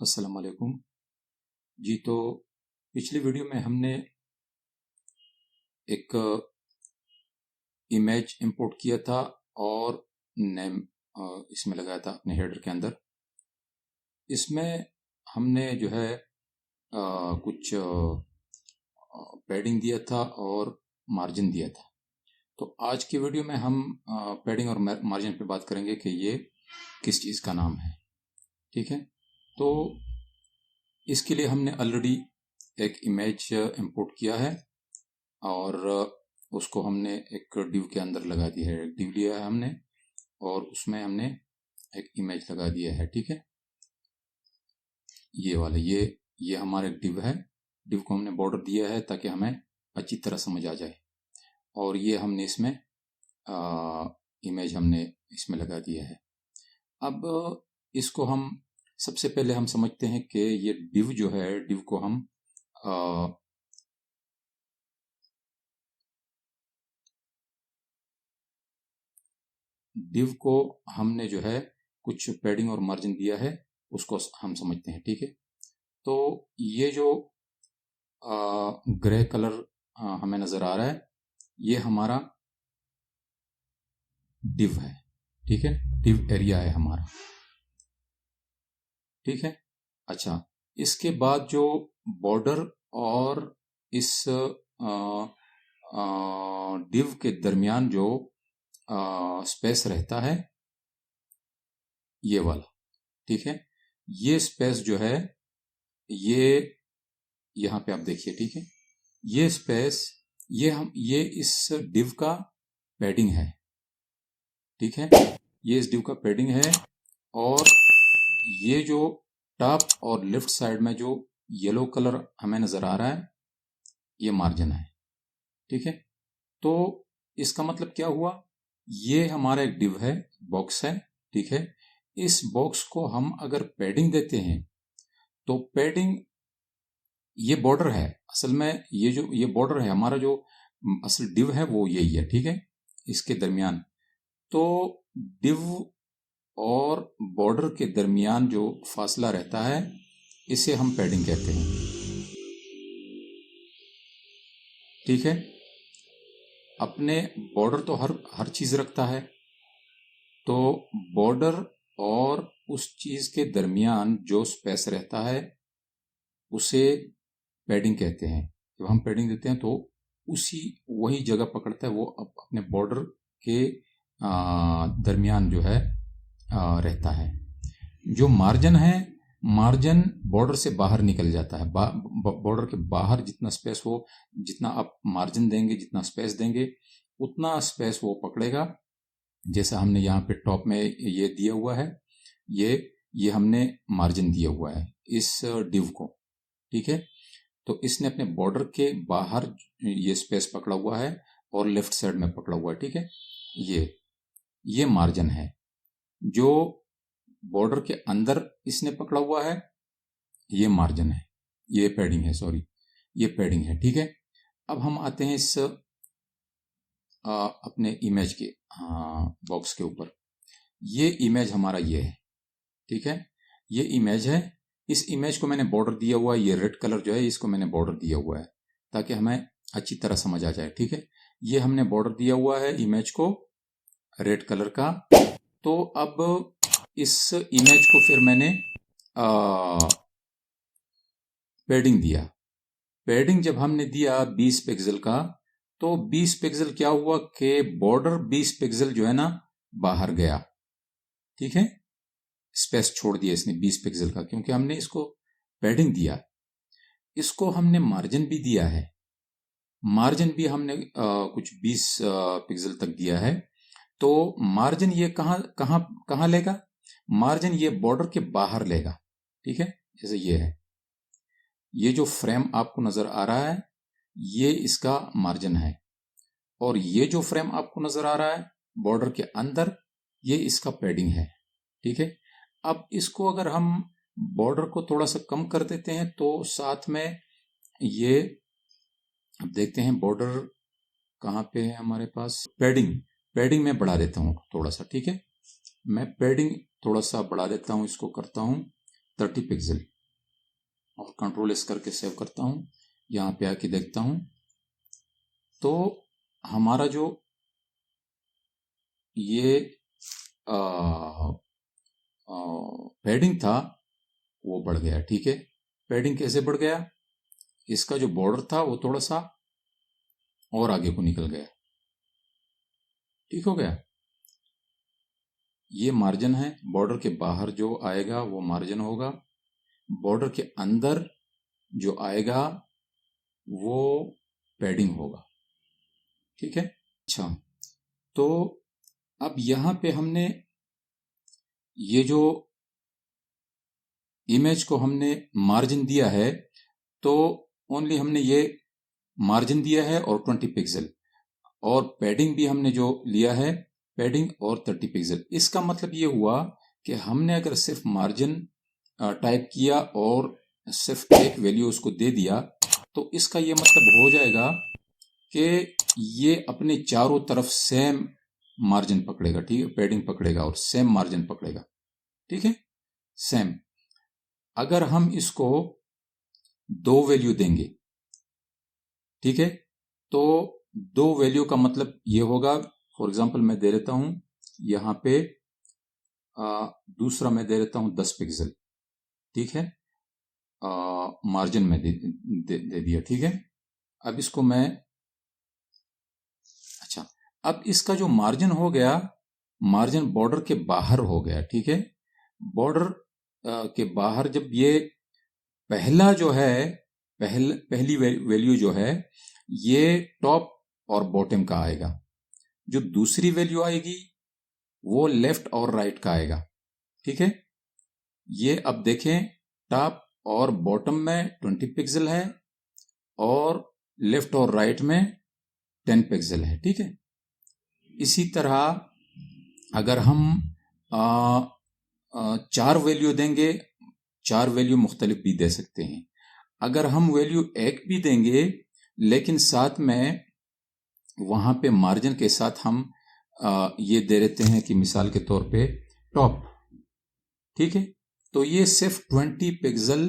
अस्सलाम वालेकुम जी। तो पिछली वीडियो में हमने एक इमेज इंपोर्ट किया था और नेम इसमें लगाया था अपने हेडर के अंदर। इसमें हमने जो है कुछ पैडिंग दिया था और मार्जिन दिया था। तो आज की वीडियो में हम पैडिंग और मार्जिन पे बात करेंगे कि ये किस चीज़ का नाम है। ठीक है, तो इसके लिए हमने ऑलरेडी एक इमेज इंपोर्ट किया है और उसको हमने एक डिव के अंदर लगा दिया है। एक डिव लिया है हमने और उसमें हमने एक इमेज लगा दिया है। ठीक है, ये वाला ये हमारा एक डिव है। डिव को हमने बॉर्डर दिया है ताकि हमें अच्छी तरह समझ आ जाए। और ये हमने इसमें इमेज हमने इसमें लगा दिया है। अब इसको हम सबसे पहले हम समझते हैं कि ये डिव जो है, डिव को हम डिव को हमने जो है कुछ पैडिंग और मार्जिन दिया है, उसको हम समझते हैं। ठीक है, तो ये जो ग्रे कलर हमें नजर आ रहा है, ये हमारा डिव है। ठीक है, डिव एरिया है हमारा। ठीक है, अच्छा, इसके बाद जो बॉर्डर और इस डिव के दरमियान जो स्पेस रहता है, ये वाला। ठीक है, ये स्पेस जो है ये यहां पे आप देखिए। ठीक है, ये स्पेस ये इस डिव का पैडिंग है। ठीक है, ये इस डिव का पैडिंग है और ये जो टॉप और लेफ्ट साइड में जो येलो कलर हमें नजर आ रहा है, ये मार्जिन है। ठीक है, तो इसका मतलब क्या हुआ, ये हमारा एक डिव है, बॉक्स है। ठीक है, इस बॉक्स को हम अगर पैडिंग देते हैं तो पैडिंग, ये बॉर्डर है असल में, ये बॉर्डर है हमारा, जो असल डिव है वो यही है। ठीक है, इसके दरमियान, तो डिव और बॉर्डर के दरमियान जो फासला रहता है, इसे हम पैडिंग कहते हैं। ठीक है, अपने बॉर्डर तो हर चीज रखता है, तो बॉर्डर और उस चीज के दरमियान जो स्पेस रहता है उसे पैडिंग कहते हैं। जब हम पैडिंग देते हैं तो उसी वही जगह पकड़ता है, वो अपने बॉर्डर के दरमियान जो है रहता है। जो मार्जिन है, मार्जिन बॉर्डर से बाहर निकल जाता है। बॉर्डर के बाहर जितना स्पेस हो, जितना आप मार्जिन देंगे, जितना स्पेस देंगे, उतना स्पेस वो पकड़ेगा। जैसा हमने यहाँ पे टॉप में ये दिया हुआ है, ये हमने मार्जिन दिया हुआ है इस डिव को। ठीक है, तो इसने अपने बॉर्डर के बाहर ये स्पेस पकड़ा हुआ है और लेफ्ट साइड में पकड़ा हुआ है। ठीक है, ये मार्जिन है। जो बॉर्डर के अंदर इसने पकड़ा हुआ है, ये मार्जिन है, ये पैडिंग है, सॉरी, ये पैडिंग है। ठीक है, अब हम आते हैं इस अपने इमेज के बॉक्स के ऊपर। ये इमेज हमारा ये है। ठीक है, ये इमेज है। इस इमेज को मैंने बॉर्डर दिया हुआ है, ये रेड कलर जो है इसको मैंने बॉर्डर दिया हुआ है ताकि हमें अच्छी तरह समझ आ जाए। ठीक है, ये हमने बॉर्डर दिया हुआ है इमेज को रेड कलर का। तो अब इस इमेज को फिर मैंने पैडिंग दिया। पैडिंग जब हमने दिया 20 पिक्सल का, तो 20 पिक्सल क्या हुआ कि बॉर्डर 20 पिक्सल जो है ना बाहर गया। ठीक है, स्पेस छोड़ दिया इसने 20 पिक्सल का, क्योंकि हमने इसको पैडिंग दिया। इसको हमने मार्जिन भी दिया है, मार्जिन भी हमने कुछ 20 पिक्सल तक दिया है। तो मार्जिन ये कहां कहां कहां लेगा, मार्जिन ये बॉर्डर के बाहर लेगा। ठीक है, जैसे ये है, ये जो फ्रेम आपको नजर आ रहा है ये इसका मार्जिन है, और ये जो फ्रेम आपको नजर आ रहा है बॉर्डर के अंदर, ये इसका पैडिंग है। ठीक है, अब इसको अगर हम बॉर्डर को थोड़ा सा कम कर देते हैं तो साथ में ये, अब देखते हैं बॉर्डर कहाँ पे है हमारे पास। पैडिंग मैं बढ़ा देता हूँ थोड़ा सा। ठीक है, मैं पैडिंग थोड़ा सा बढ़ा देता हूँ, इसको करता हूँ 30 पिक्सल। और कंट्रोल एस करके सेव करता हूँ। यहाँ पे आके देखता हूँ तो हमारा जो ये पैडिंग था वो बढ़ गया। ठीक है, पैडिंग कैसे बढ़ गया? इसका जो बॉर्डर था वो थोड़ा सा और आगे को निकल गया। ठीक हो गया। ये मार्जिन है, बॉर्डर के बाहर जो आएगा वो मार्जिन होगा, बॉर्डर के अंदर जो आएगा वो पैडिंग होगा। ठीक है। अच्छा, तो अब यहां पे हमने ये जो इमेज को हमने मार्जिन दिया है तो ओनली हमने ये मार्जिन दिया है और 20 पिक्सल, और पैडिंग भी हमने जो लिया है पैडिंग और 30 पिक्सल। इसका मतलब ये हुआ कि हमने अगर सिर्फ मार्जिन टाइप किया और सिर्फ एक वैल्यू उसको दे दिया तो इसका ये मतलब हो जाएगा कि ये अपने चारों तरफ सेम मार्जिन पकड़ेगा। ठीक है, पैडिंग पकड़ेगा और सेम मार्जिन पकड़ेगा। ठीक है, सेम। अगर हम इसको 2 वैल्यू देंगे, ठीक है, तो 2 वैल्यू का मतलब ये होगा, फॉर एग्जांपल मैं दे देता हूं यहां पे दूसरा मैं दे देता हूं 10 पिक्सल। ठीक है, मार्जिन में दे दिया। ठीक है, अब इसको मैं, अच्छा, अब इसका जो मार्जिन हो गया, मार्जिन बॉर्डर के बाहर हो गया। ठीक है, बॉर्डर के बाहर जब ये पहला जो है पहली वैल्यू जो है ये टॉप और बॉटम का आएगा, जो दूसरी वैल्यू आएगी वो लेफ्ट और राइट का आएगा। ठीक है, ये अब देखें टॉप और बॉटम में 20 पिक्सल है और लेफ्ट और राइट में 10 पिक्सल है। ठीक है, इसी तरह अगर हम 4 वैल्यू देंगे, 4 वैल्यू मुख्तलिफ भी दे सकते हैं। अगर हम वैल्यू 1 भी देंगे लेकिन साथ में वहां पे मार्जिन के साथ हम ये दे देते हैं कि मिसाल के तौर पे टॉप। ठीक है, तो ये सिर्फ 20 पिक्सल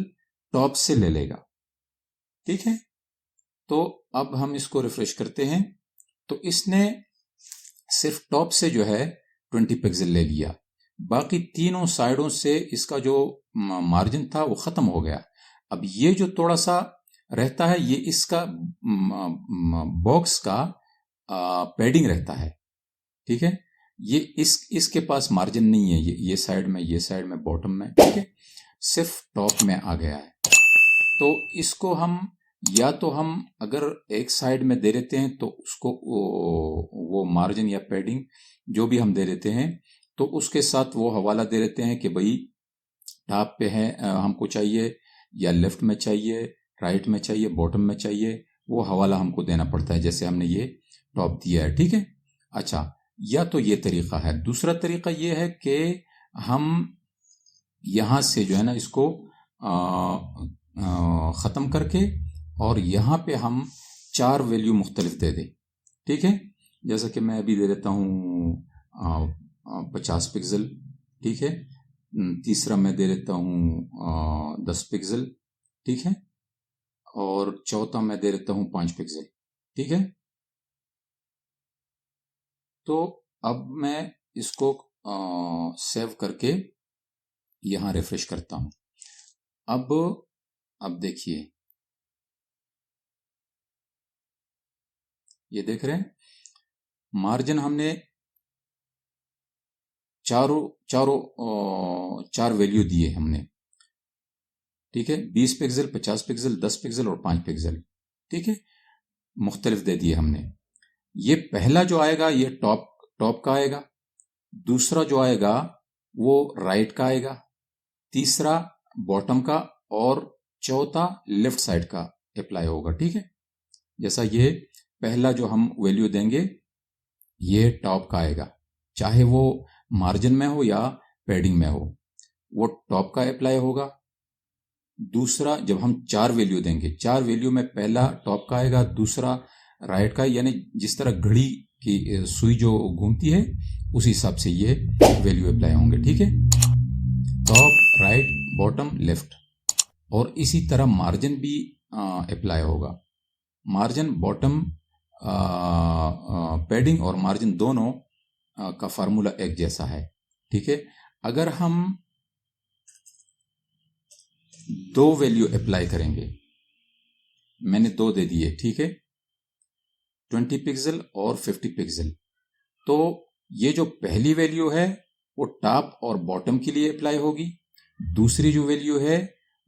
टॉप से ले लेगा। ठीक है, तो अब हम इसको रिफ्रेश करते हैं तो इसने सिर्फ टॉप से जो है 20 पिक्सल ले लिया, बाकी तीनों साइडों से इसका जो मार्जिन था वो खत्म हो गया। अब ये जो थोड़ा सा रहता है ये इसका बॉक्स का पैडिंग रहता है। ठीक है, ये इसके पास मार्जिन नहीं है, ये साइड में, ये साइड में, बॉटम में। ठीक है, सिर्फ टॉप में आ गया है। तो इसको हम या तो हम अगर एक साइड में दे देते हैं तो उसको वो मार्जिन या पैडिंग जो भी हम दे देते हैं तो उसके साथ वो हवाला दे देते हैं कि भाई टॉप पे है हमको चाहिए, या लेफ्ट में चाहिए, राइट में चाहिए, बॉटम में चाहिए, वो हवाला हमको देना पड़ता है जैसे हमने ये टॉप दिया है। ठीक है, अच्छा, या तो ये तरीका है। दूसरा तरीका ये है कि हम यहां से जो है ना इसको खत्म करके और यहां पे हम 4 वैल्यू मुख्तलिफ दे दें। ठीक है, जैसा कि मैं अभी दे देता हूं 50 पिक्सल। ठीक है, तीसरा मैं दे देता हूं 10 पिक्सल। ठीक है, और चौथा मैं दे देता हूं 5 पिक्सल। ठीक है, तो अब मैं इसको सेव करके यहां रिफ्रेश करता हूं। अब देखिए, ये देख रहे हैं मार्जिन हमने चार वैल्यू दिए हमने। ठीक है, 20 पिक्सल, 50 पिक्सल, 10 पिक्सल और 5 पिक्सल। ठीक है, मुख्तलिफ दे दिए हमने। ये पहला जो आएगा ये टॉप का आएगा, दूसरा जो आएगा वो राइट का आएगा, तीसरा बॉटम का और चौथा लेफ्ट साइड का अप्लाई होगा। ठीक है, जैसा ये पहला जो हम वैल्यू देंगे ये टॉप का आएगा, चाहे वो मार्जिन में हो या पैडिंग में हो, वो टॉप का अप्लाई होगा। दूसरा जब हम 4 वैल्यू देंगे, 4 वैल्यू में पहला टॉप का आएगा, दूसरा राइट का, यानी जिस तरह घड़ी की सुई जो घूमती है उस हिसाब से ये वैल्यू अप्लाई होंगे। ठीक है, टॉप, राइट, बॉटम, लेफ्ट। और इसी तरह मार्जिन भी अप्लाई होगा। मार्जिन बॉटम पैडिंग और मार्जिन दोनों का फार्मूला एक जैसा है, ठीक है। अगर हम दो वैल्यू अप्लाई करेंगे, मैंने दो दे दिए, ठीक है, 20 पिक्सल और 50 पिक्सल, तो ये जो पहली वैल्यू है वो टॉप और बॉटम के लिए अप्लाई होगी, दूसरी जो वैल्यू है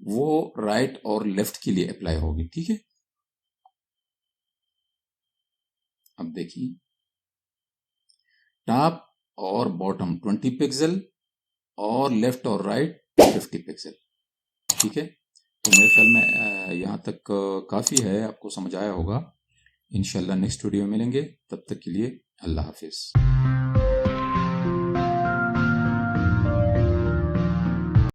वो राइट और लेफ्ट के लिए अप्लाई होगी, ठीक है। अब देखिए, टॉप और बॉटम 20 पिक्सल और लेफ्ट और राइट 50 पिक्सल, ठीक है। तो मेरे ख्याल में यहाँ तक काफ़ी है, आपको समझ आया होगा। इंशाल्लाह नेक्स्ट वीडियो में मिलेंगे, तब तक के लिए अल्लाह हाफिज़।